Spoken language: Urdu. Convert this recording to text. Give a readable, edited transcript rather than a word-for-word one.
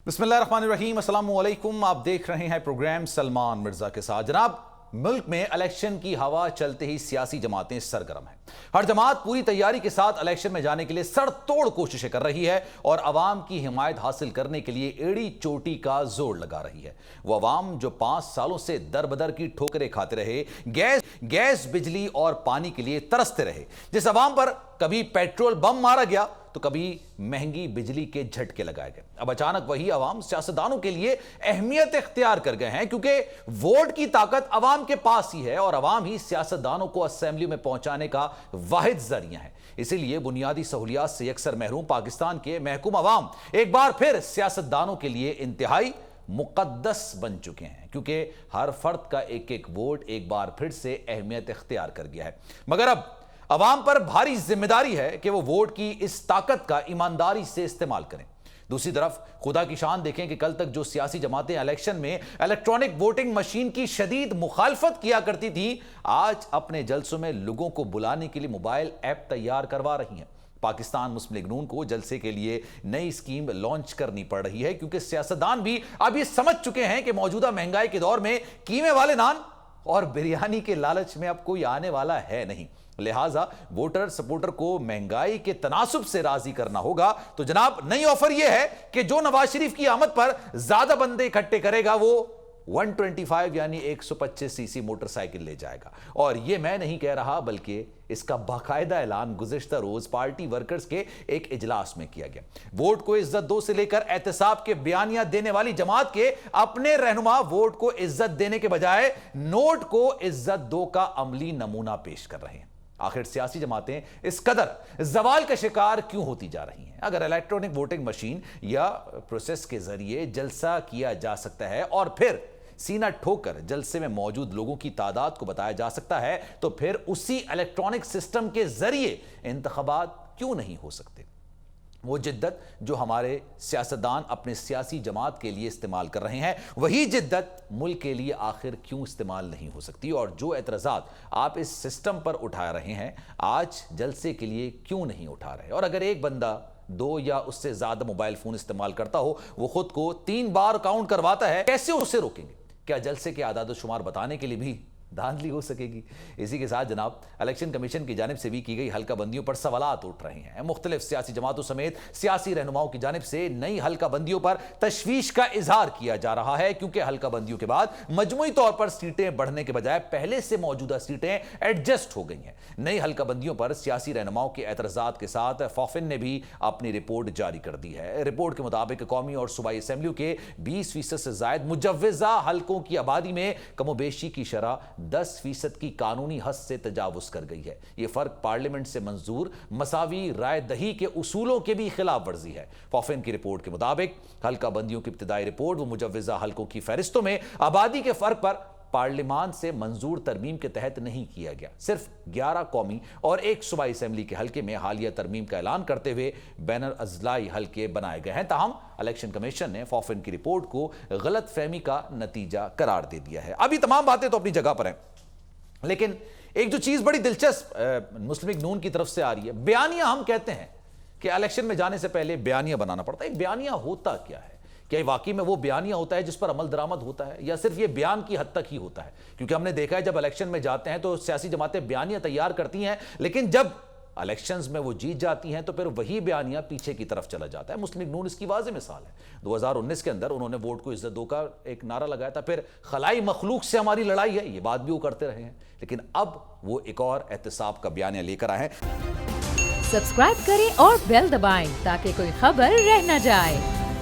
بسم اللہ الرحمن الرحیم، السلام علیکم۔ آپ دیکھ رہے ہیں پروگرام سلمان مرزا کے ساتھ۔ جناب، ملک میں الیکشن کی ہوا چلتے ہی سیاسی جماعتیں سرگرم ہیں۔ ہر جماعت پوری تیاری کے ساتھ الیکشن میں جانے کے لیے سر توڑ کوششیں کر رہی ہے اور عوام کی حمایت حاصل کرنے کے لیے ایڑی چوٹی کا زور لگا رہی ہے۔ وہ عوام جو 5 سالوں سے در بدر کی ٹھوکریں کھاتے رہے، گیس، بجلی اور پانی کے لیے ترستے رہے، جس عوام پر کبھی پیٹرول بم مارا گیا تو کبھی مہنگی بجلی کے جھٹکے لگائے گئے، اب اچانک وہی عوام سیاستدانوں کے لیے اہمیت اختیار کر گئے ہیں، کیونکہ ووٹ کی طاقت عوام کے پاس ہی ہے اور عوام ہی سیاستدانوں کو اسمبلی میں پہنچانے کا واحد ذریعہ ہے۔ اسی لیے بنیادی سہولیات سے یکسر محروم پاکستان کے محکوم عوام ایک بار پھر سیاستدانوں کے لیے انتہائی مقدس بن چکے ہیں، کیونکہ ہر فرد کا ایک ایک ووٹ ایک بار پھر سے اہمیت اختیار کر گیا ہے۔ مگر اب عوام پر بھاری ذمہ داری ہے کہ وہ ووٹ کی اس طاقت کا ایمانداری سے استعمال کریں۔ دوسری طرف خدا کی شان دیکھیں کہ کل تک جو سیاسی جماعتیں الیکشن میں الیکٹرانک ووٹنگ مشین کی شدید مخالفت کیا کرتی تھی، آج اپنے جلسوں میں لوگوں کو بلانے کے لیے موبائل ایپ تیار کروا رہی ہیں۔ پاکستان مسلم لیگ نون کو جلسے کے لیے نئی اسکیم لانچ کرنی پڑ رہی ہے، کیونکہ سیاستدان بھی اب یہ سمجھ چکے ہیں کہ موجودہ مہنگائی کے دور میں قیمے والے نان اور بریانی کے لالچ میں اب کوئی آنے والا ہے نہیں، لہٰذا ووٹر سپورٹر کو مہنگائی کے تناسب سے راضی کرنا ہوگا۔ تو جناب، نئی آفر یہ ہے کہ جو نواز شریف کی آمد پر زیادہ بندے اکٹھے کرے گا وہ 125 یعنی 125 سی سی موٹر سائیکل لے جائے گا، اور یہ میں نہیں کہہ رہا بلکہ اس کا باقاعدہ اعلان گزشتہ روز پارٹی ورکرز کے ایک اجلاس میں کیا گیا۔ ووٹ کو عزت دو سے لے کر احتساب کے بیانیہ دینے والی جماعت کے اپنے رہنما ووٹ کو عزت دینے کے بجائے نوٹ کو عزت دو کا عملی نمونہ پیش کر رہے ہیں۔ آخر سیاسی جماعتیں اس قدر زوال کا شکار کیوں ہوتی جا رہی ہیں؟ اگر الیکٹرانک ووٹنگ مشین یا پروسیس کے ذریعے جلسہ کیا جا سکتا ہے اور پھر سینہ ٹھوک کر جلسے میں موجود لوگوں کی تعداد کو بتایا جا سکتا ہے، تو پھر اسی الیکٹرانک سسٹم کے ذریعے انتخابات کیوں نہیں ہو سکتے؟ وہ جدت جو ہمارے سیاستدان اپنے سیاسی جماعت کے لیے استعمال کر رہے ہیں، وہی جدت ملک کے لیے آخر کیوں استعمال نہیں ہو سکتی؟ اور جو اعتراضات آپ اس سسٹم پر اٹھا رہے ہیں، آج جلسے کے لیے کیوں نہیں اٹھا رہے؟ اور اگر ایک بندہ 2 یا اس سے زیادہ موبائل فون استعمال کرتا ہو، وہ خود کو 3 بار کاؤنٹ کرواتا ہے، کیسے اسے روکیں گے؟ کیا جلسے کے اعداد و شمار بتانے کے لیے بھی دھاندلی ہو سکے گی؟ اسی کے ساتھ جناب، الیکشن کمیشن کی جانب سے بھی کی گئی حلقہ بندیوں پر سوالات اٹھ رہے ہیں۔ مختلف سیاسی جماعتوں سمیت سیاسی رہنماؤں کی جانب سے نئی حلقہ بندیوں پر تشویش کا اظہار کیا جا رہا ہے، کیونکہ حلقہ بندیوں کے بعد مجموعی طور پر سیٹیں بڑھنے کے بجائے پہلے سے موجودہ سیٹیں ایڈجسٹ ہو گئی ہیں۔ نئی حلقہ بندیوں پر سیاسی رہنماؤں کے اعتراضات کے ساتھ فوفن نے بھی اپنی رپورٹ جاری کر دی ہے۔ رپورٹ کے مطابق قومی اور صوبائی اسمبلیوں کے 20% سے زائد مجوزہ حلقوں کی آبادی میں کم و بیشی کی شرح 10% کی قانونی حد سے تجاوز کر گئی ہے۔ یہ فرق پارلیمنٹ سے منظور مساوی رائے دہی کے اصولوں کے بھی خلاف ورزی ہے۔ فوفن کی رپورٹ کے مطابق حلقہ بندیوں کی ابتدائی رپورٹ و مجوزہ حلقوں کی فہرستوں میں آبادی کے فرق پر پارلیمان سے منظور ترمیم کے تحت نہیں کیا گیا۔ صرف 11 قومی اور 1 صوبائی اسمبلی کے حلقے میں حالیہ ترمیم کا اعلان کرتے ہوئے بین الاضلاعی حلقے بنائے گئے ہیں، تاہم الیکشن کمیشن نے فوفن کی رپورٹ کو غلط فہمی کا نتیجہ قرار دے دیا ہے۔ اب یہ تمام باتیں تو اپنی جگہ پر ہیں، لیکن ایک جو چیز بڑی دلچسپ مسلم لیگ نون کی طرف سے آ رہی ہے، بیانیہ۔ ہم کہتے ہیں کہ الیکشن میں جانے سے پہلے بیانیہ بنانا پڑتا ہے۔ ایک بیانیہ ہوتا کیا ہے؟ کیا واقعی میں وہ بیانیہ ہوتا ہے جس پر عمل درآمد ہوتا ہے، یا صرف یہ بیان کی حد تک ہی ہوتا ہے؟ کیونکہ ہم نے دیکھا ہے جب الیکشن میں جاتے ہیں تو سیاسی جماعتیں بیانیہ تیار کرتی ہیں، لیکن جب الیکشنز میں وہ جیت جاتی ہیں تو پھر وہی بیانیہ پیچھے کی طرف چلا جاتا ہے۔ مسلم لیگ نون اس کی واضح مثال ہے۔ 2019 کے اندر انہوں نے ووٹ کو عزت دو کا ایک نعرہ لگایا تھا، پھر خلائی مخلوق سے ہماری لڑائی ہے، یہ بات بھی وہ کرتے رہے ہیں، لیکن اب وہ ایک اور احتساب کا بیانیہ لے کر آئے ہیں۔ سبسکرائب کریں اور بیل دبائیں تاکہ کوئی خبر رہ نہ جائے۔